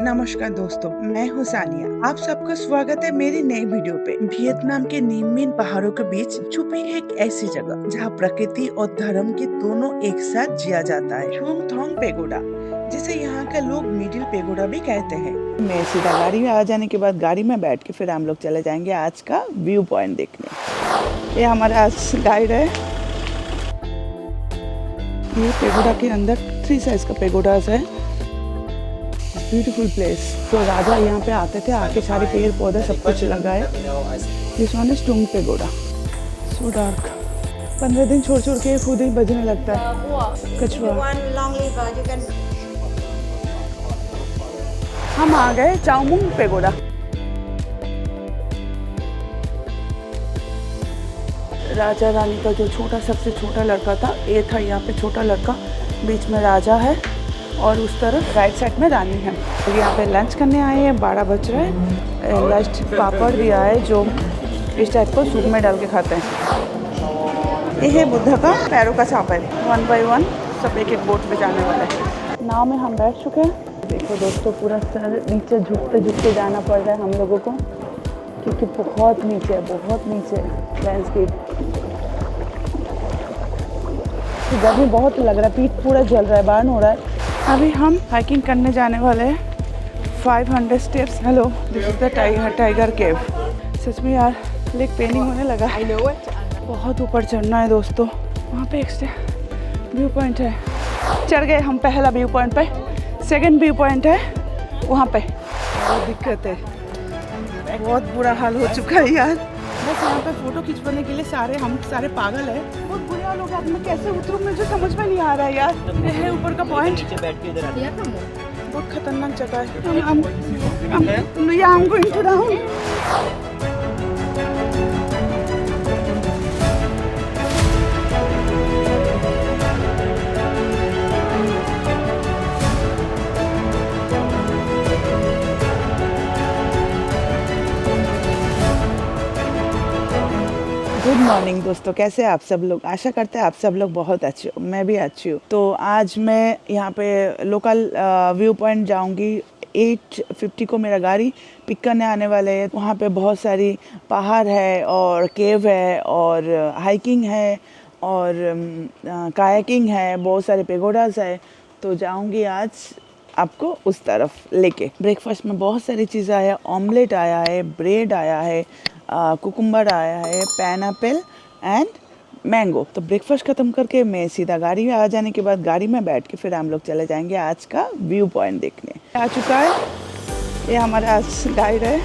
नमस्कार दोस्तों, मैं हूँ सानिया। आप सबका स्वागत है मेरी नई वीडियो पे। वियतनाम के निम्न पहाड़ों के बीच छुपी है एक ऐसी जगह जहाँ प्रकृति और धर्म के दोनों एक साथ जिया जाता है। छुंग थोंग पेगोडा, जिसे यहाँ के लोग मिडिल पेगोडा भी कहते हैं। मैं सीधा गाड़ी में आ जाने के बाद गाड़ी में बैठ के फिर हम लोग चले जाएंगे आज का व्यू पॉइंट देखने। ये हमारा आज गाइड है। ये पेगोडा के अंदर 3 साइज का पेगोडास है। Beautiful place. तो राजा यहाँ पे आते थे, आके सारे पेड़ पौधे सब कुछ लगाए। This one is Tung pagoda. So dark. 15 दिन छोड़ छोड़ के खुद ही बजने लगता है कछुआ। हम आ गए चाओमुंग पेगोडा। राजा रानी का जो सबसे छोटा लड़का था, ये था यहाँ पे छोटा लड़का। बीच में राजा है और उस तरफ राइट साइड में रानी है। और यहाँ पे लंच करने आए हैं, 12 बज रहे हैं। लंच पापड़ दिया है जो इस टाइप को सूप में डाल के खाते हैं। ये है बुद्धा का पैरों का छाप है। 1 बाय 1 सब एक एक बोट पे जाने वाले हैं। नाव में हम बैठ चुके हैं। देखो दोस्तों, पूरा सर नीचे झुकते जाना पड़ रहा है हम लोगों को, क्योंकि बहुत नीचे लैंडस्केप। गर्मी बहुत लग रहा है, पीठ पूरा जल रहा है, बर्न हो रहा है। अभी हम हाइकिंग करने जाने वाले हैं 500 steps. Hello, this is the tiger cave. सच में यार लेग पेनिंग होने लगा। बहुत ऊपर चढ़ना है दोस्तों। वहाँ पे एक व्यू पॉइंट है, चढ़ गए हम पहला व्यू पॉइंट पे। सेकंड व्यू पॉइंट है वहाँ पे। बहुत दिक्कत है, बहुत बुरा हाल हो चुका है यार। बस यहाँ पे फोटो खिंचवाने के लिए हम सारे पागल है। बहुत बुरे हाल हो गया। अब मैं कैसे उतरूँ, मुझे समझ में नहीं आ रहा है यार। ये है ऊपर का पॉइंट। बहुत खतरनाक जगह है। I'm going to down। Good morning दोस्तों, कैसे आप सब लोग? आशा करते हैं आप सब लोग बहुत अच्छे हो, मैं भी अच्छी हूँ। तो आज मैं यहाँ पे लोकल व्यू पॉइंट जाऊँगी। 8:50 को मेरा गाड़ी पिक करने आने वाले है। वहाँ पे बहुत सारी पहाड़ है और केव है और हाइकिंग है और कायाकिंग है, बहुत सारे पेगोडास है। तो जाऊँगी आज आपको उस तरफ लेके। ब्रेकफास्ट में बहुत सारी चीज़ें आया। ऑमलेट आया है, ब्रेड आया है, कुकुम्बर आया है, पाइनएप्पल एंड मैंगो। तो ब्रेकफास्ट ख़त्म करके मैं सीधा गाड़ी में आ जाने के बाद गाड़ी में बैठ के फिर हम लोग चले जाएंगे आज का व्यू पॉइंट देखने। आ चुका है, ये हमारा आज गाइड है।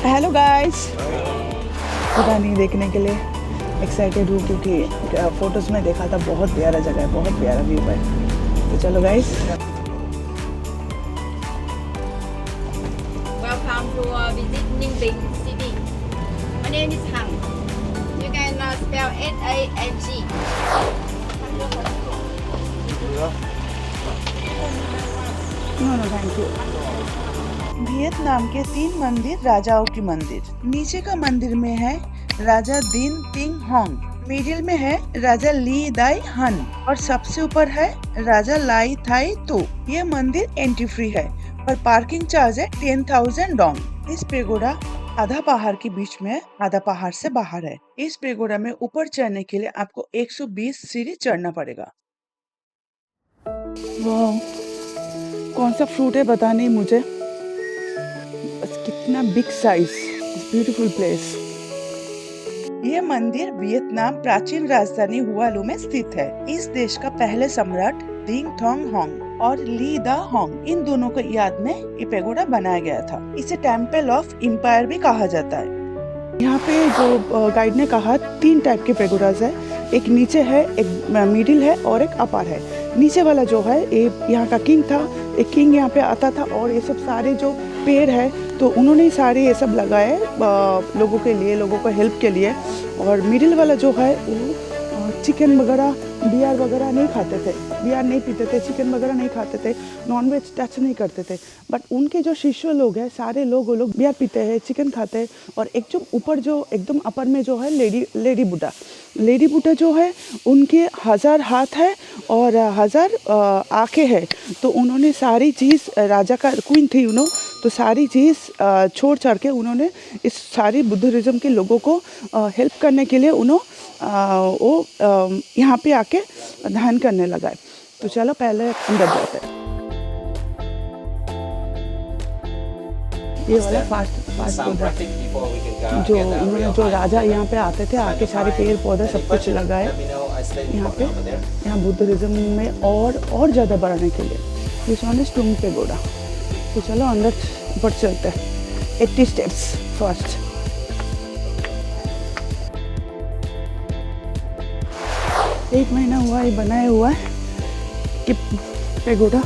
Hello guys. पता नहीं देखने के लिए एक्साइटेड हूँ, क्योंकि फोटोज़ में देखा था बहुत प्यारा जगह है, बहुत प्यारा व्यू है। तो चलो guys. Welcome to visit Ninh Bình City. My name is Hằng. You can spell H-A-N-G. No, thank you. Vietnam के 3 मंदिर राजाओं की मंदिर। नीचे का मंदिर में है राजा दिन तिंग होंग, मिडिल में है राजा ली दाई हन और सबसे ऊपर है राजा लाई थाई तू। ये मंदिर एंट्री फ्री है और पार्किंग चार्ज है 10,000 डोंग। इस पेगोडा आधा पहाड़ के बीच में है, आधा पहाड़ से बाहर है। इस पेगोडा में ऊपर चढ़ने के लिए आपको 120 सीढ़ी चढ़ना पड़ेगा। वाह, कौन सा फ्रूट है पता नहीं मुझे, बस कितना बिग साइज। Beautiful place. ये मंदिर वियतनाम प्राचीन राजधानी हुआलू में स्थित है। इस देश का पहले सम्राट दिंग थॉन्ग होंग और ली दा होंग, इन दोनों को याद में ये पेगोडा बनाया गया था। इसे टेम्पल ऑफ एम्पायर भी कहा जाता है। यहाँ पे जो गाइड ने कहा 3 टाइप के पेगोडास है। एक नीचे है, एक मिडिल है और एक अपर है। नीचे वाला जो है ये यहाँ का किंग था। एक किंग यहाँ पे आता था और ये सब सारे जो पेड़ है तो उन्होंने सारे ये सब लगाए लोगों के लिए, लोगों को हेल्प के लिए। और मिडिल वाला जो है वो चिकन वगैरह बियर वगैरह नहीं खाते थे, बियर नहीं पीते थे, चिकन वगैरह नहीं खाते थे, नॉनवेज टच नहीं करते थे। बट उनके जो शिष्य लोग हैं सारे लोग वो लोग बियर पीते हैं, चिकन खाते हैं। और एक जो ऊपर जो एकदम अपर में जो है लेडी बुद्धा जो है उनके 1000 हाथ है और 1000 आँखें हैं। तो उन्होंने सारी चीज़, राजा का क्वीन थी तो सारी चीज़ छोड़ छाड़ के उन्होंने इस सारी बुद्धिज़्म के लोगों को हेल्प करने के लिए वो यहाँ पे आके ध्यान करने लगा है। तो चलो पहले अंदर जाते हैं। ये वाला फास्ट बुद्धा जो उन्होंने जो राजा यहाँ पे आते थे आके सारे पेड़ पौधे सब कुछ लगाए यहाँ पे, यहाँ बुद्धिज़्म में और ज़्यादा बढ़ाने के लिए। This one is Tung pagoda. तो चलो अंदर ऊपर चलते हैं। 80 स्टेप्स फर्स्ट। एक महीना हुआ ये बनाया हुआ है कि पेगोडा।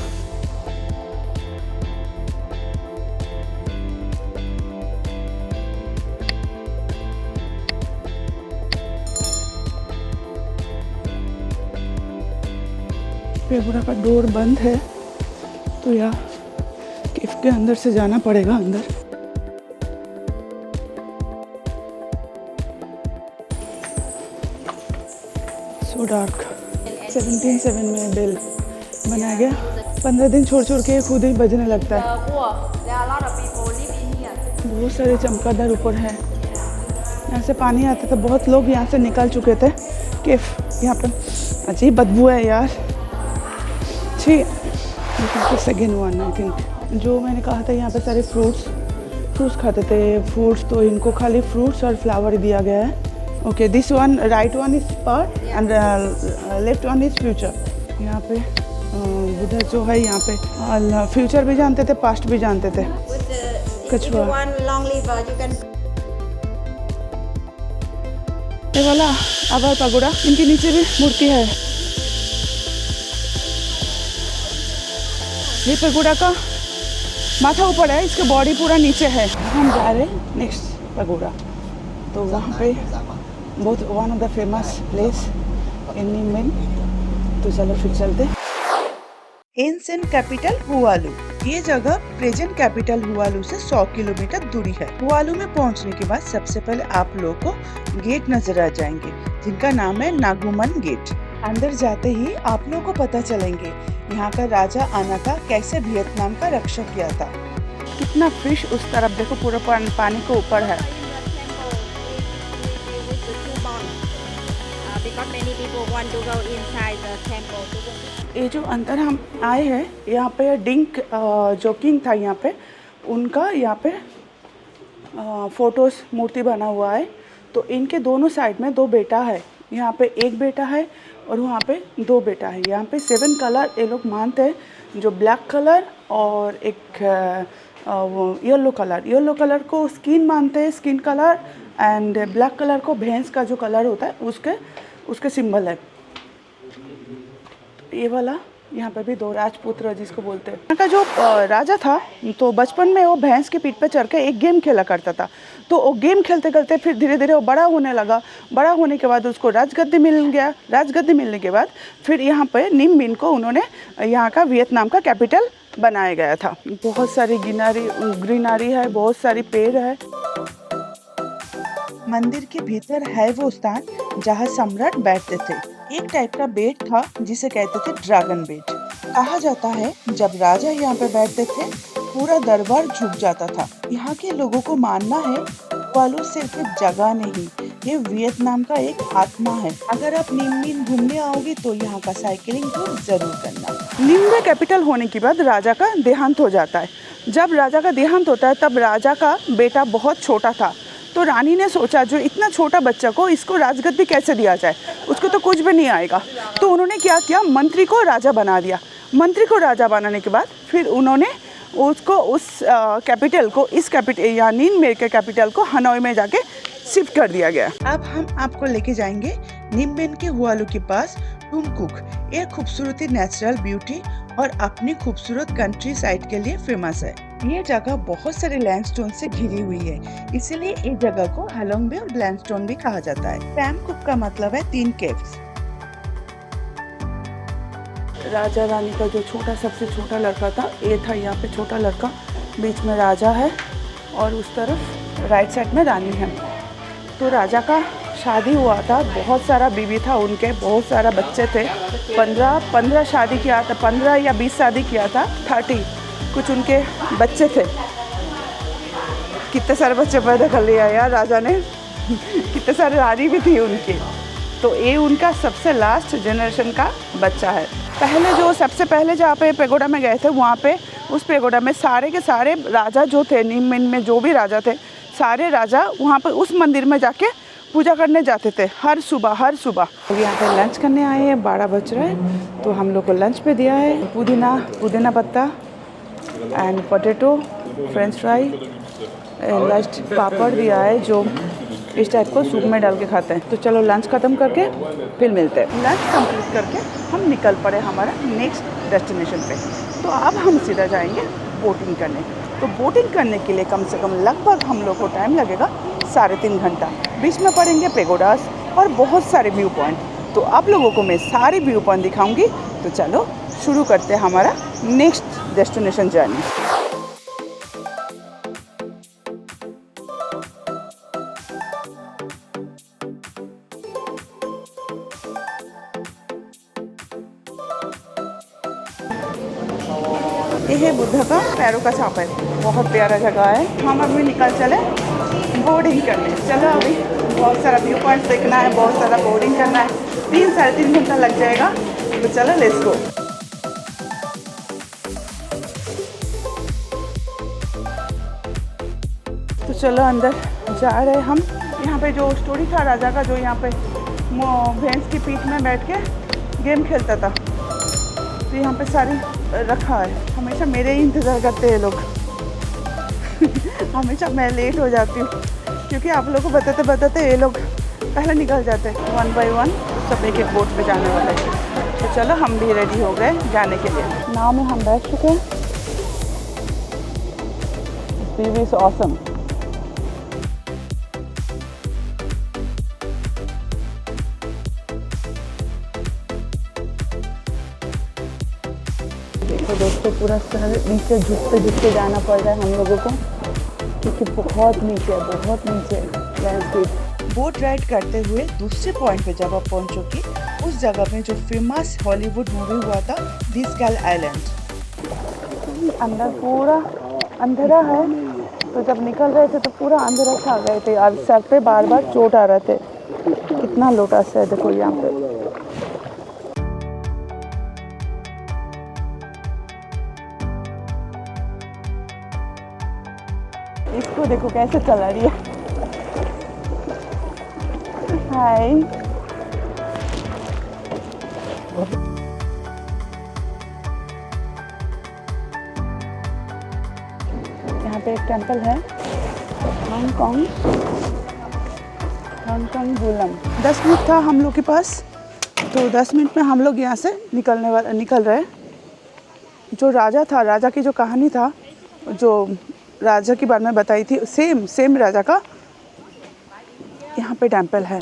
पेगोडा का डोर बंद है तो यहाँ केव के अंदर से जाना पड़ेगा अंदर। So dark. 1707 में बेल बनाया गया। 15 दिन छोड़ के खुद ही बजने लगता है। बहुत सारे चमगादड़ ऊपर है। यहाँ से पानी आता था, बहुत लोग यहाँ से निकल चुके थे। केव यहाँ पे अजीब बदबू है यार। Second one I think. जो मैंने कहा था यहाँ पे सारे फ्रूट्स खाते थे। फ्रूट्स तो इनको खाली फ्रूट्स और फ्लावर दिया गया है। Okay, this one right one is past and left one is future. यहाँ पे बुद्धा जो है यहाँ पे फ्यूचर भी जानते थे, पास्ट भी जानते थे। कछुआ ये वाला आभार पगोड़ा, इनके नीचे भी मूर्ति है। ये पगोड़ा का माथा ऊपर है, इसका बॉडी पूरा नीचे है। हम जा रहे हैं नेक्स्ट पगोड़ा। तो वहाँ पे बहुत one of the famous place in निम्बेन। तो चलो फिर चलते। एंशिएंट कैपिटल हुआलू। ये जगह प्रेजेंट कैपिटल हुआलू से 100 किलोमीटर दूरी है। हुआलू में पहुंचने के बाद सबसे पहले आप लोगों को गेट नजर आ जाएंगे जिनका नाम है नागुमन गेट। अंदर जाते ही आप लोगों को पता चलेंगे यहाँ का राजा आनाका कैसे वियतनाम का रक्षा किया था। कितना फिश उस तरफ देखो, पूरा पानी के ऊपर है। ये जो अंदर हम आए हैं यहाँ पे डिंक जो किंग था यहाँ पे, उनका यहाँ पे फोटोज मूर्ति बना हुआ है। तो इनके दोनों साइड में 2 बेटा है। यहाँ पे एक बेटा है और वहाँ पे 2 बेटा है। यहाँ पे 7 कलर ये लोग मानते हैं, जो ब्लैक कलर और एक येलो कलर को स्किन मानते हैं, skin colour, and black colour को भैंस का जो कलर होता है उसके सिंबल है। ये वाला यहाँ पे भी 2 राजपुत्र जिसको बोलते हैं। यहाँ का जो राजा था तो बचपन में वो भैंस की पीठ पे चढ़ के एक गेम खेला करता था। तो वो गेम खेलते खेलते फिर धीरे धीरे वो बड़ा होने लगा। बड़ा होने के बाद उसको राजगद्दी मिल गया। राजगद्दी मिलने के बाद फिर यहाँ पे निम्बिन को उन्होंने यहाँ का वियतनाम का कैपिटल बनाया गया था। बहुत सारी ग्रीनरी है, बहुत सारी पेड़ है। मंदिर के भीतर है वो स्थान जहाँ सम्राट बैठते थे। एक टाइप का बेड था जिसे कहते थे ड्रैगन बेड। कहा जाता है जब राजा यहाँ पे बैठते थे पूरा दरबार झुक जाता था। यहाँ के लोगों को मानना है हुआलू सिर्फ एक जगह नहीं, ये वियतनाम का एक आत्मा है। अगर आप निम्बिन घूमने आओगे तो यहाँ का साइकिलिंग टूर जरूर करना। निम्बे कैपिटल होने के बाद राजा का देहांत हो जाता है। जब राजा का देहांत होता है तब राजा का बेटा बहुत छोटा था। तो रानी ने सोचा जो इतना छोटा बच्चा को इसको राजगद्दी कैसे दिया जाए, उसको तो कुछ भी नहीं आएगा। तो उन्होंने क्या किया, मंत्री को राजा बना दिया। मंत्री को राजा बनाने के बाद फिर उन्होंने उसको उस कैपिटल को या निम्बे के कैपिटल को हनोई में जाके शिफ्ट कर दिया गया। अब हम आपको लेके जाएंगे निम्बेन के हुआलू के पास टुमकुक। एक खूबसूरती नेचुरल ब्यूटी और अपनी खूबसूरत कंट्री साइड के लिए फेमस है। ये जगह बहुत सारे लैंडस्टोन से घिरी हुई है, इसीलिए इस जगह को हालोंग बे और लैंडस्टोन भी कहा जाता है। पैमकुक का मतलब है 3 केव्स। राजा रानी का जो सबसे छोटा लड़का था, ये था यहाँ पे छोटा लड़का, बीच में राजा है और उस तरफ राइट साइड में रानी है। तो राजा का शादी हुआ था, बहुत सारा बीवी था उनके, बहुत सारा बच्चे थे, 15 शादी किया था, 15 या 20 शादी किया था, 30 कुछ उनके बच्चे थे। कितने सारे बच्चे पैदा कर लिया यार राजा ने कितने सारे रानी भी थी उनकी। तो ये उनका सबसे लास्ट जनरेशन का बच्चा है। पहले जो सबसे पहले जहाँ पे पेगोडा में गए थे, वहाँ पे उस पेगोडा में सारे के सारे राजा जो थे, नीम में जो भी राजा थे, सारे राजा वहाँ पर उस मंदिर में जाके पूजा करने जाते थे हर सुबह। तो यहाँ पे लंच करने आए हैं, 12 बज रहे हैं, तो हम लोग को लंच पे दिया है पुदीना पत्ता and potato, French fry, last papad दिया है जो इस टाइप को सूप में डाल के खाते हैं। तो चलो लंच ख़त्म करके फिर मिलते हैं। लंच कंप्लीट करके हम निकल पड़े हमारा नेक्स्ट डेस्टिनेशन पे। तो अब हम सीधा जाएंगे बोटिंग करने। तो बोटिंग करने के लिए कम से कम लगभग हम लोग को टाइम लगेगा 3.5 घंटा। बीच में पड़ेंगे पेगोडास और बहुत सारे व्यू पॉइंट। तो आप लोगों को मैं सारे व्यू पॉइंट दिखाऊंगी। तो चलो शुरू करते हैं हमारा नेक्स्ट डेस्टिनेशन जर्नी। ये है बुद्धा का पैरों का छाप है, बहुत प्यारा जगह है। हम अभी निकल चले बोर्डिंग करने। चलो अभी बहुत सारा व्यू पॉइंट्स देखना है, बहुत सारा बोर्डिंग करना है, 3-3.5 घंटा लग जाएगा। तो चलो लेट्स गो। तो चलो अंदर जा रहे हम। यहाँ पे जो स्टोरी था राजा का, जो यहाँ पे भैंस की पीठ में बैठ के गेम खेलता था, तो यहाँ पे सारी रखा है। हमेशा मेरे ही इंतज़ार करते हैं लोग हमेशा मैं लेट हो जाती हूँ, क्योंकि आप लोगों को बताते ये लोग पहले निकल जाते हैं। 1 by 1 सब एक बोट पे जाने वाले हैं। तो चलो हम भी रेडी हो गए जाने के लिए। नाव में हम बैठ चुके हैं। This is awesome। देखो दोस्तों, पूरा सर नीचे झुकते जाना पड़ रहा है हम लोगों को, क्योंकि बहुत नीचे लैंडस्केप। बोट राइड करते हुए दूसरे पॉइंट पे जब आप पहुंचोगे, उस जगह में जो फेमस हॉलीवुड मूवी हुआ था दिस गर्ल आइलैंड। अंदर पूरा अंधेरा है, तो जब निकल रहे थे तो पूरा अंधेरा छा गए थे और सर पे बार बार चोट आ रहे थे। कितना लोटस है देखो यहाँ पे। इसको देखो कैसे चला रही है। हाय, यहाँ पे एक टेंपल है, हांगकांग वुलम। 10 मिनट था हम लोग के पास, तो 10 मिनट में हम लोग यहाँ से निकल रहे। जो राजा था, राजा की जो कहानी था, जो राजा के बारे में बताई थी, सेम राजा का यहाँ पे टेंपल है।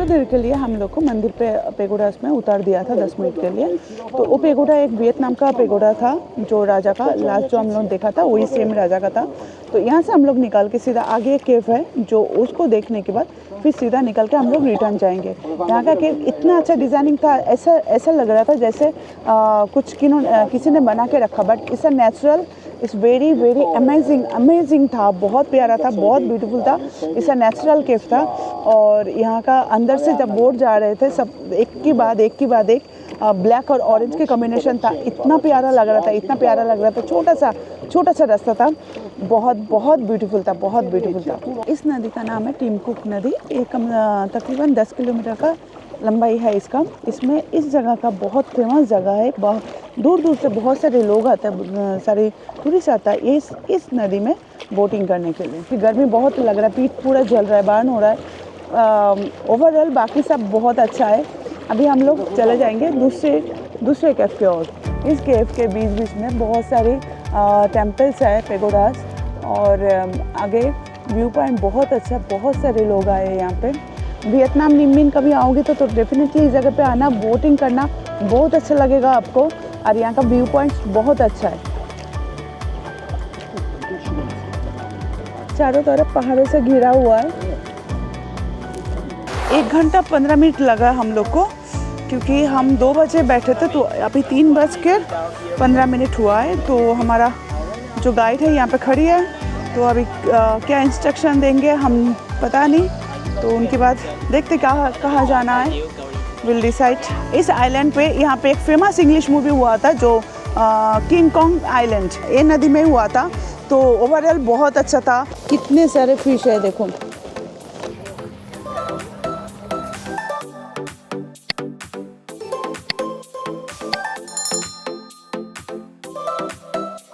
देर के लिए हम लोग को मंदिर पे पेगोडा में उतार दिया था 10 मिनट के लिए। तो वो पेगोडा एक वियतनाम का पेगोडा था, जो राजा का लास्ट जो हम लोग देखा था वही सेम राजा का था। तो यहाँ से हम लोग निकल के सीधा आगे एक केव है, जो उसको देखने के बाद फिर सीधा निकल के हम लोग रिटर्न जाएंगे। यहाँ का केव इतना अच्छा डिज़ाइनिंग था, ऐसा लग रहा था जैसे कुछ किसी ने बना के रखा, but it's a natural, it's very amazing था। बहुत प्यारा था, बहुत ब्यूटीफुल था। इट्स अ नेचुरल केव था। और यहाँ का अंदर से जब बोट जा रहे थे, सब एक के बाद एक ब्लैक और ऑरेंज के कॉम्बिनेशन था। इतना प्यारा लग रहा था। छोटा सा रास्ता था, बहुत ब्यूटीफुल था। इस नदी का नाम है टिमकुक नदी। एक तकरीबन 10 किलोमीटर का लंबाई है इसका। इसमें इस जगह का बहुत फेमस जगह है, दूर से बहुत सारे लोग आते हैं, सारे टूरिस्ट आता है। इस नदी में बोटिंग करने के लिए। गर्मी बहुत लग रहा है, पीठ पूरा जल रहा है, बर्न हो रहा है। ओवरऑल बाकी सब बहुत अच्छा है। अभी हम लोग चले जाएंगे दूसरे केव की ओर। इस केव के बीच में बहुत सारे टेम्पल्स है, पेगोडास, और आगे व्यू पॉइंट बहुत अच्छा, बहुत सारे लोग आए हैं यहाँ पे। वियतनाम निम्मिन कभी आओगे तो डेफिनेटली इस जगह पे आना, बोटिंग करना बहुत अच्छा लगेगा आपको। और यहाँ का व्यू पॉइंट बहुत अच्छा है, चारों तरफ पहाड़ों से घिरा हुआ है। 1 घंटा 15 मिनट लगा हम लोग को, क्योंकि हम 2 बजे बैठे थे, तो अभी 3:15 हुआ है। तो हमारा जो गाइड है यहाँ पे खड़ी है, तो अभी क्या इंस्ट्रक्शन देंगे हम पता नहीं, तो उनके बाद देखते कहाँ जाना है, विल डिसाइड। इस आइलैंड पे यहाँ पे एक फेमस इंग्लिश मूवी हुआ था जो किंग कॉन्ग आइलैंड, ये नदी में हुआ था। तो ओवरऑल बहुत अच्छा था। कितने सारे फिश है देखो।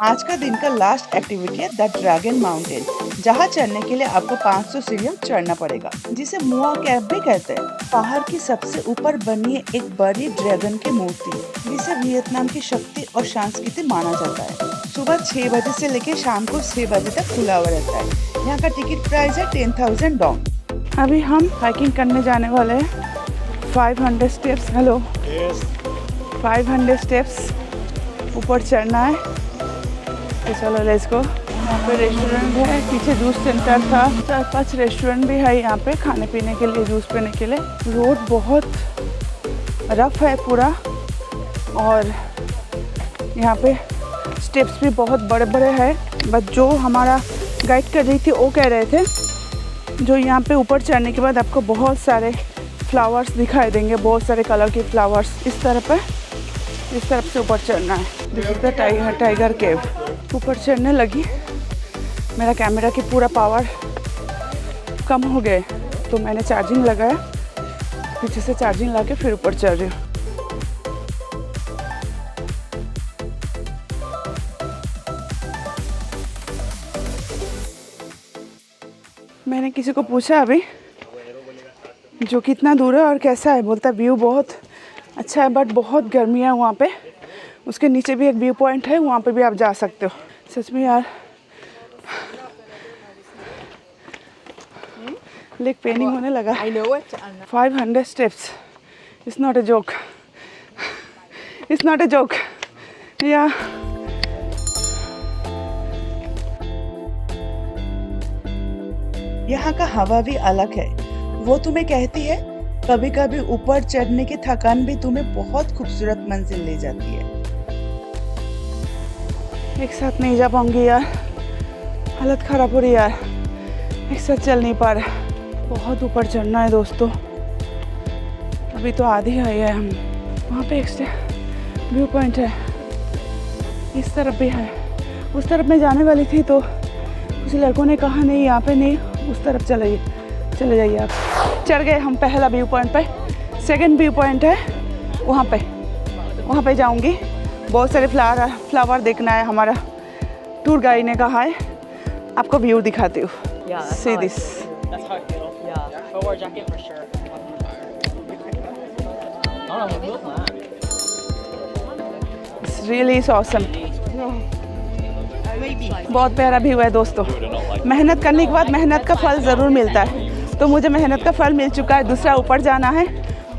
आज का दिन का लास्ट एक्टिविटी है द ड्रैगन माउंटेन, जहाँ चढ़ने के लिए आपको 500 सीढ़ियाँ चढ़ना पड़ेगा, जिसे मुआ कैव भी कहते हैं। पहाड़ की सबसे ऊपर बनी है एक बड़ी ड्रैगन की मूर्ति, जिसे वियतनाम की शक्ति और संस्कृति माना जाता है। सुबह 6 बजे से लेकर शाम को 6 बजे तक खुला हुआ रहता है। यहाँ का टिकट प्राइस है 10,000 डॉन्ग। अभी हम हाइकिंग करने जाने वाले हैं। 500 स्टेप्स, हेलो 500 स्टेप्स ऊपर चढ़ना है। तो चलो लेट्स गो। यहाँ पे रेस्टोरेंट है, पीछे जूस सेंटर था, 4-5 रेस्टोरेंट भी है यहाँ पे खाने पीने के लिए, जूस पीने के लिए। रोड बहुत रफ है पूरा, और यहाँ पे स्टेप्स भी बहुत बड़े बड़े हैं। बट जो हमारा गाइड कर रही थी वो कह रहे थे जो यहाँ पे ऊपर चढ़ने के बाद आपको बहुत सारे फ्लावर्स दिखाई देंगे, बहुत सारे कलर के फ्लावर्स। इस तरफ से ऊपर चढ़ना है। दिस इज द टाइगर केव। ऊपर चढ़ने लगी, मेरा कैमरा की पूरा पावर कम हो गए, तो मैंने चार्जिंग लगाया, पीछे से चार्जिंग ला के फिर ऊपर चढ़ रही हूँ। मैंने किसी को पूछा अभी जो कितना दूर है और कैसा है, बोलता व्यू बहुत अच्छा है बट बहुत गर्मी है वहाँ पे। उसके नीचे भी एक व्यू पॉइंट है, वहाँ पे भी आप जा सकते हो। सच में यार लेग पेनिंग होने लगा। 500 steps, it's not a joke, it's not a joke. या यहाँ का हवा भी अलग है, वो तुम्हें कहती है कभी कभी ऊपर चढ़ने की थकान भी तुम्हें बहुत खूबसूरत मंजिल ले जाती है। एक साथ नहीं जा पाऊंगी यार, हालत खराब हो रही यार, एक साथ चल नहीं पा रहा। बहुत ऊपर चढ़ना है दोस्तों, अभी तो आधी आई है हम। वहाँ पे एक व्यू पॉइंट है, इस तरफ भी है। उस तरफ मैं जाने वाली थी तो कुछ लड़कों ने कहा नहीं यहाँ पे नहीं, उस तरफ चले जाइए आप। चढ़ गए हम पहला व्यू पॉइंट पे। सेकंड व्यू पॉइंट है वहाँ पे जाऊँगी। बहुत सारे फ्लावर देखना है, हमारा टूर गाइड ने कहा है आपको व्यू दिखाती हूँ। See this. It's really awesome. बहुत प्यारा व्यू है दोस्तों। मेहनत करने के बाद मेहनत का फल ज़रूर मिलता है, तो मुझे मेहनत का फल मिल चुका है। दूसरा ऊपर जाना है,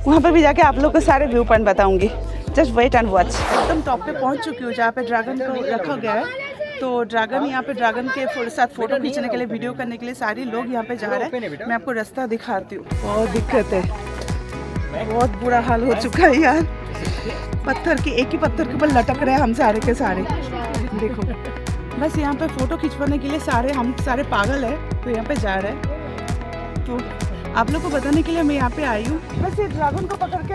वहाँ पर भी जाके आप लोग को सारे व्यू पॉइंट बताऊंगी। Just wait and watch. एकदम टॉप पे पहुँच चुकी हूँ जहाँ पे ड्रैगन को रखा गया है। तो ड्रैगन यहाँ पे ड्रैगन के साथ फोटो खींचने के लिए, वीडियो करने के लिए सारे लोग यहाँ पे जा रहे हैं। मैं आपको रास्ता दिखाती हूँ। बहुत दिक्कत है, बहुत बुरा हाल हो चुका है यार। पत्थर के एक ही पत्थर के ऊपर लटक रहे हैं हम सारे के सारे। देखो बस यहाँ पे फोटो खिंचवाने के लिए हम सारे पागल है, तो यहाँ पे जा रहे हैं। तो आप लोग को बताने के लिए मैं यहाँ पे आई हूँ। बस ये ड्रैगन को पकड़ के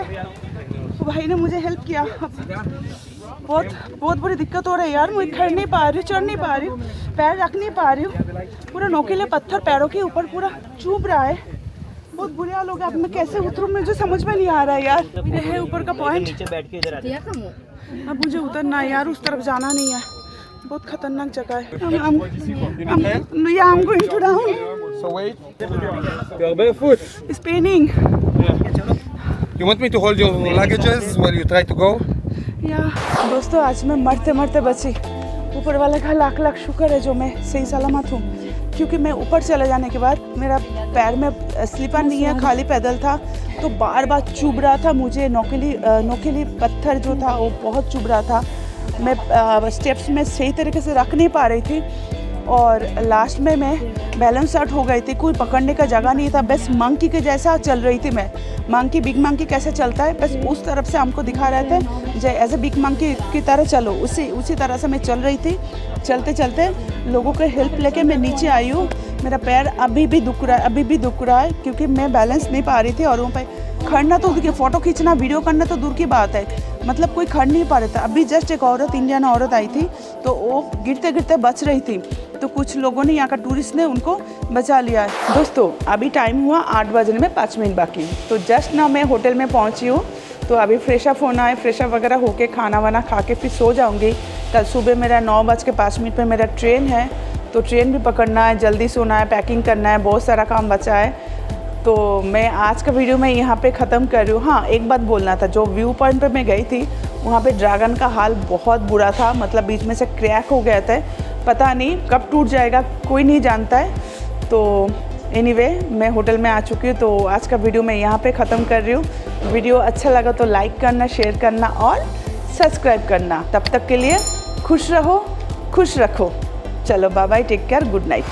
तो भाई ने मुझे हेल्प किया। बहुत बुरी दिक्कत हो रही है यार, मैं खड़ नहीं पा रही हूँ, चढ़ नहीं पा रही हूँ, पैर रख नहीं पा रही हूँ। पूरा नोकीले पत्थर पैरों के ऊपर पूरा चुभ रहा है। बहुत बुरे हाल हो गया। अब मैं कैसे उतरूँ मुझे समझ में नहीं आ रहा है यार। ये है ऊपर का पॉइंट, अब मुझे उतरना है यार, उस तरफ जाना नहीं है। बहुत खतरनाक जगह है. I'm going to down. So wait. You are barefoot. It's paining. You want me to hold your luggages while you try to go? दोस्तों आज मैं मरते मरते बची. ऊपर वाले का लाख लाख शुक्र है जो मैं सही सलामत हूँ, क्योंकि मैं ऊपर चले जाने के बाद मेरा पैर में स्लीपर नहीं है, खाली पैदल था, तो बार बार चुभ रहा था मुझे. नोकीली पत्थर जो था वो बहुत चुभ रहा था. मैं स्टेप्स में सही तरीके से रख नहीं पा रही थी और लास्ट में मैं बैलेंस आउट हो गई थी. कोई पकड़ने का जगह नहीं था, बस मंकी के जैसा चल रही थी मैं. मंकी बिग मंकी कैसे चलता है, बस उस तरफ से हमको दिखा रहे थे जय एज ए बिग मंकी की तरह चलो, उसी तरह से मैं चल रही थी. चलते चलते लोगों के हेल्प लेके मैं नीचे आई हूँ. मेरा पैर अभी भी दुख रहा है क्योंकि मैं बैलेंस नहीं पा रही थी. और वहाँ पे खड़ना तो दूर की, फ़ोटो खींचना वीडियो करना तो दूर की बात है, मतलब कोई खड़ नहीं पा रहा था. अभी जस्ट एक इंडियन औरत आई थी तो वो गिरते गिरते बच रही थी, तो कुछ लोगों ने, यहाँ का टूरिस्ट ने उनको बचा लिया है. दोस्तों अभी टाइम हुआ 8 बजने में 5 मिनट बाकी. तो जस्ट ना मैं होटल में पहुँची हूँ, तो अभी फ्रेशअप होना है. फ्रेशअप वगैरह होके खाना वाना खा के फिर सो जाऊँगी. कल सुबह मेरा 9:05 पर मेरा ट्रेन है, तो ट्रेन भी पकड़ना है, जल्दी सोना है, पैकिंग करना है, बहुत सारा काम बचा है. तो मैं आज का वीडियो मैं यहाँ पे ख़त्म कर रही हूँ. हाँ, एक बात बोलना था, जो व्यू पॉइंट पे मैं गई थी वहाँ पे ड्रैगन का हाल बहुत बुरा था, मतलब बीच में से क्रैक हो गया था. पता नहीं कब टूट जाएगा, कोई नहीं जानता है. तो एनीवे मैं होटल में आ चुकी हूँ, तो आज का वीडियो मैं यहाँ पे ख़त्म कर रही हूँ. वीडियो अच्छा लगा तो लाइक करना, शेयर करना और सब्सक्राइब करना. तब तक के लिए खुश रहो, खुश रखो. चलो bye bye, take care, good night.